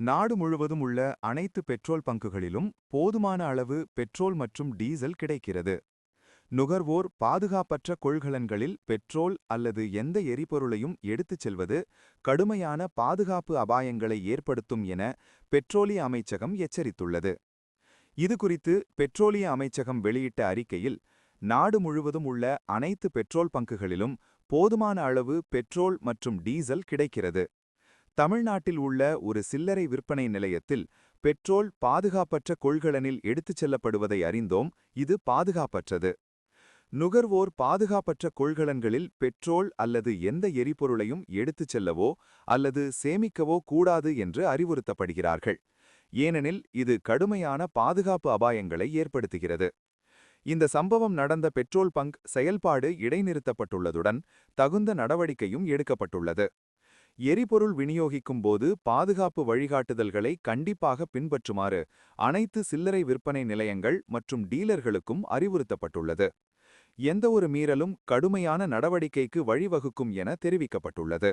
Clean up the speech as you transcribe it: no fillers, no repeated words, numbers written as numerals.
நாடு முழுவதும் உள்ள அனைத்து பெட்ரோல் பங்குகளிலும் போதுமான அளவு பெட்ரோல் மற்றும் டீசல் கிடைக்கிறது. நுகர்வோர் பாதுகாப்பற்ற கொள்கலன்களில் பெட்ரோல் அல்லது எந்த எரிபொருளையும் எடுத்துச் செல்வது கடுமையான பாதுகாப்பு அபாயங்களை ஏற்படுத்தும் என பெட்ரோலிய அமைச்சகம் எச்சரித்துள்ளது. இதுகுறித்து பெட்ரோலிய அமைச்சகம் வெளியிட்ட அறிக்கையில், நாடு முழுவதும் உள்ள அனைத்து பெட்ரோல் பங்குகளிலும் போதுமான அளவு பெட்ரோல் மற்றும் டீசல் கிடைக்கிறது. தமிழ்நாட்டில் உள்ள ஒரு சில்லறை விற்பனை நிலையத்தில் பெட்ரோல் பாதுகாப்பற்ற கொள்கலனில் எடுத்துச் செல்லப்படுவதை அறிந்தோம். இது பாதுகாப்பற்றது. நுகர்வோர் பாதுகாப்பற்ற கொள்கலன்களில் பெட்ரோல் அல்லது எந்த எரிபொருளையும் எடுத்துச் செல்லவோ அல்லது சேமிக்கவோ கூடாது என்று அறிவுறுத்தப்படுகிறார்கள். ஏனெனில் இது கடுமையான பாதுகாப்பு அபாயங்களை ஏற்படுத்துகிறது. இந்த சம்பவம் நடந்த பெட்ரோல் பங்க் செயல்பாடு இடைநிறுத்தப்பட்டுள்ளதுடன் தகுந்த நடவடிக்கையும் எடுக்கப்பட்டுள்ளது. எரிபொருள் விநியோகிக்கும் போது பாதுகாப்பு வழிகாட்டுதல்களை கண்டிப்பாக பின்பற்றுமாறு அனைத்து சில்லறை விற்பனை நிலையங்கள் மற்றும் டீலர்களுக்கும் அறிவுறுத்தப்பட்டுள்ளது. எந்தவொரு மீறலும் கடுமையான நடவடிக்கைக்கு வழிவகுக்கும் என தெரிவிக்கப்பட்டுள்ளது.